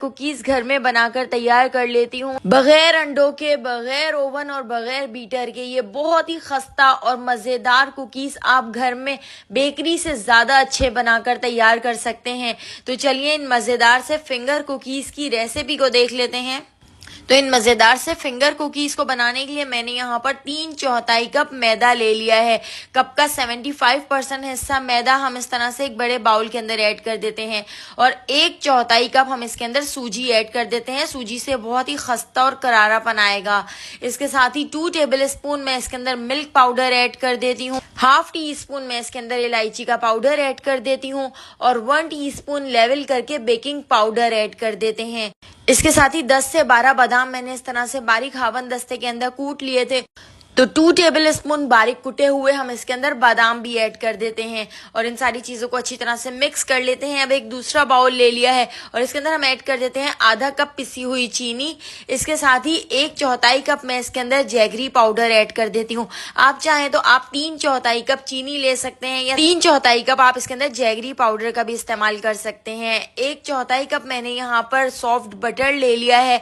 Cookies घर में बनाकर तैयार कर लेती हूँ, बगैर अंडों के, बगैर ओवन और बगैर बीटर के। ये बहुत ही खस्ता और मजेदार कुकीज आप घर में बेकरी से ज्यादा अच्छे बनाकर तैयार कर सकते हैं। तो चलिए इन मजेदार से फिंगर कुकीज की रेसिपी को देख लेते हैं। तो इन मजेदार से फिंगर कुकीज को बनाने के लिए मैंने यहाँ पर 3/4 कप मैदा ले लिया है। कप का 75% हिस्सा मैदा हम इस तरह से एक बड़े बाउल के अंदर ऐड कर देते हैं और 1/4 कप हम इसके अंदर सूजी ऐड कर देते हैं। सूजी से बहुत ही खस्ता और करारापन आएगा। इसके साथ ही 2 टेबल स्पून मैं इसके अंदर मिल्क पाउडर ऐड कर देती हूँ। 1/2 टीस्पून मैं इसके अंदर इलायची का पाउडर ऐड कर देती हूँ और 1 टीस्पून लेवल करके बेकिंग पाउडर ऐड कर देते हैं। इसके साथ ही 10 से 12 बादाम मैंने इस तरह से बारीक हावन दस्ते के अंदर कूट लिए थे। तो 2 टेबल स्पून बारीक कुटे हुए हम इसके अंदर बादाम भी ऐड कर देते हैं और इन सारी चीजों को अच्छी तरह से मिक्स कर लेते हैं। अब एक दूसरा बाउल ले लिया है और इसके अंदर हम ऐड कर देते हैं आधा कप पिसी हुई चीनी। इसके साथ ही 1/4 कप मैं इसके अंदर जैगरी पाउडर ऐड कर देती हूँ। आप चाहें तो आप 3/4 कप चीनी ले सकते हैं या 3/4 कप आप इसके अंदर जैगरी पाउडर का भी इस्तेमाल कर सकते हैं। 1/4 कप मैंने यहाँ पर सॉफ्ट बटर ले लिया है,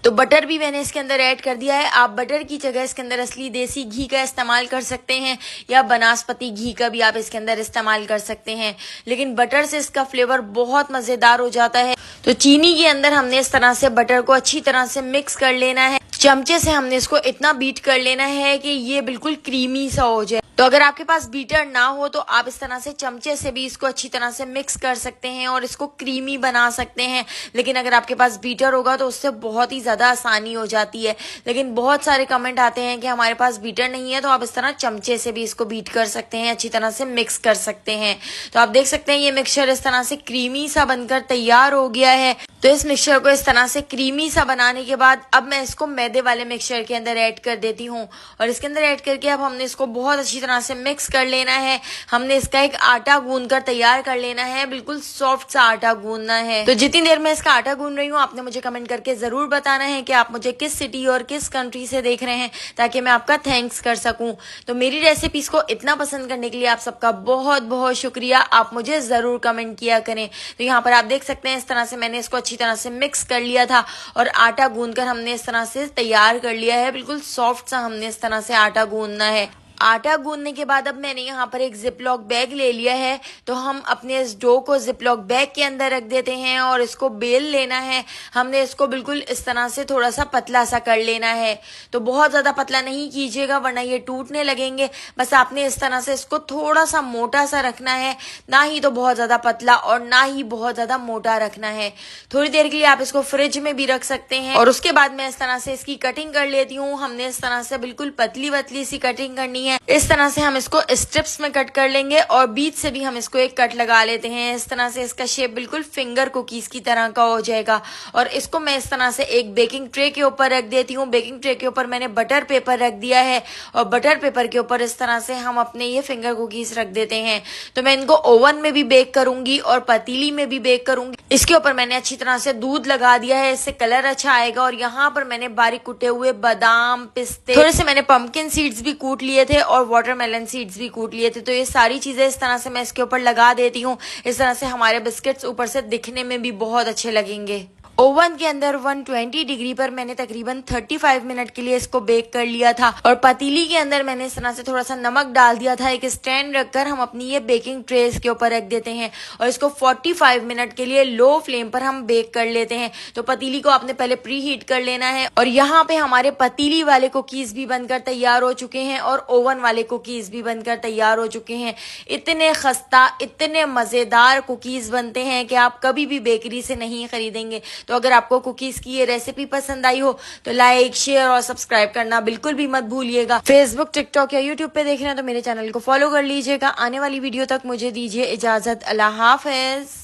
तो बटर भी मैंने इसके अंदर ऐड कर दिया है। आप बटर की जगह इसके अंदर असली देसी घी का इस्तेमाल कर सकते हैं या बनास्पति घी का भी आप इसके अंदर इस्तेमाल कर सकते हैं, लेकिन बटर से इसका फ्लेवर बहुत मजेदार हो जाता है। तो चीनी के अंदर हमने इस तरह से बटर को अच्छी तरह से मिक्स कर लेना है। चमचे से हमने इसको इतना बीट कर लेना है कि ये बिल्कुल क्रीमी सा हो जाए। तो अगर आपके पास बीटर ना हो तो आप इस तरह से चमचे से भी इसको अच्छी तरह से मिक्स कर सकते हैं और इसको क्रीमी बना सकते हैं। लेकिन अगर आपके पास बीटर होगा तो उससे बहुत ही ज्यादा आसानी हो जाती है। लेकिन बहुत सारे कमेंट आते हैं कि हमारे पास बीटर नहीं है, तो आप इस तरह चमचे से भी इसको बीट कर सकते हैं, अच्छी तरह से मिक्स कर सकते हैं। तो आप देख सकते हैं ये मिक्सचर इस तरह से क्रीमी सा बनकर तैयार हो गया है। तो इस मिक्सचर को इस तरह से क्रीमी सा बनाने के बाद अब मैं इसको मैदे वाले मिक्सचर के अंदर ऐड कर देती हूँ और इसके अंदर ऐड करके अब हमने इसको बहुत अच्छी तरह से मिक्स कर लेना है। हमने इसका एक आटा गूंद कर तैयार कर लेना है, बिल्कुल सॉफ्ट सा आटा गूंदना है। तो जितनी देर में इसका आटा गूंद रही हूँ आपने मुझे कमेंट करके जरूर बताना है कि आप मुझे किस सिटी और किस कंट्री से देख रहे हैं, ताकि मैं आपका थैंक्स कर सकूं। तो मेरी रेसिपीज को इतना पसंद करने के लिए आप सबका बहुत बहुत शुक्रिया। आप मुझे जरूर कमेंट किया करें। तो यहाँ पर आप देख सकते हैं इस तरह से मैंने इसको अच्छी तरह से मिक्स कर लिया था और आटा गूंदकर हमने इस तरह से तैयार कर लिया है। बिल्कुल सॉफ्ट सा हमने इस तरह से आटा गूंदना है। आटा गूंदने के बाद अब मैंने यहाँ पर एक जिपलॉक बैग ले लिया है। तो हम अपने इस डो को जिपलॉक बैग के अंदर रख देते हैं और इसको बेल लेना है। हमने इसको बिल्कुल इस तरह से थोड़ा सा पतला सा कर लेना है। तो बहुत ज्यादा पतला नहीं कीजिएगा वरना ये टूटने लगेंगे। बस आपने इस तरह से इसको थोड़ा सा मोटा सा रखना है, ना ही तो बहुत ज्यादा पतला और ना ही बहुत ज्यादा मोटा रखना है। थोड़ी देर के लिए आप इसको फ्रिज में भी रख सकते हैं और उसके बाद मैं इस तरह से इसकी कटिंग कर लेती हूँ। हमने इस तरह से बिल्कुल पतली पतली सी कटिंग करनी है। इस तरह से हम इसको स्ट्रिप्स में कट कर लेंगे और बीच से भी हम इसको एक कट लगा लेते हैं। इस तरह से इसका शेप बिल्कुल फिंगर कुकीज की तरह का हो जाएगा और इसको मैं इस तरह से एक बेकिंग ट्रे के ऊपर रख देती हूँ। बेकिंग ट्रे के ऊपर मैंने बटर पेपर रख दिया है और बटर पेपर के ऊपर इस तरह से हम अपने ये फिंगर कुकीज रख देते हैं। तो मैं इनको ओवन में भी बेक करूंगी और पतीली में भी बेक करूंगी। इसके ऊपर मैंने अच्छी तरह से दूध लगा दिया है, इससे कलर अच्छा आएगा। और यहाँ पर मैंने बारीक कुटे हुए बादाम, पिस्ते, थोड़े से मैंने पंपकिन सीड्स भी कूट लिए थे और वाटरमेलन सीड्स भी कूट लिए थे। तो ये सारी चीजें इस तरह से मैं इसके ऊपर लगा देती हूँ। इस तरह से हमारे बिस्किट्स ऊपर से दिखने में भी बहुत अच्छे लगेंगे। ओवन के अंदर 120 डिग्री पर मैंने तकरीबन 35 मिनट के लिए इसको बेक कर लिया था और पतीली के अंदर मैंने इस तरह से थोड़ा सा नमक डाल दिया था। एक स्टैंड रखकर हम अपनी ये बेकिंग ट्रेस के ऊपर रख देते हैं और इसको 45 मिनट के लिए लो फ्लेम पर हम बेक कर लेते हैं। तो पतीली को आपने पहले प्री हीट कर लेना है और यहाँ पे हमारे पतीली वाले कुकीज भी बनकर तैयार हो चुके हैं और ओवन वाले कुकीज भी बनकर तैयार हो चुके हैं। इतने खस्ता, इतने मजेदार कुकीज बनते हैं कि आप कभी भी बेकरी से नहीं खरीदेंगे। तो अगर आपको कुकीज की ये रेसिपी पसंद आई हो तो लाइक, शेयर और सब्सक्राइब करना बिल्कुल भी मत भूलिएगा। फेसबुक, टिकटॉक या यूट्यूब पे देख रहे हैं तो मेरे चैनल को फॉलो कर लीजिएगा। आने वाली वीडियो तक मुझे दीजिए इजाजत। अल्लाह हाफिज।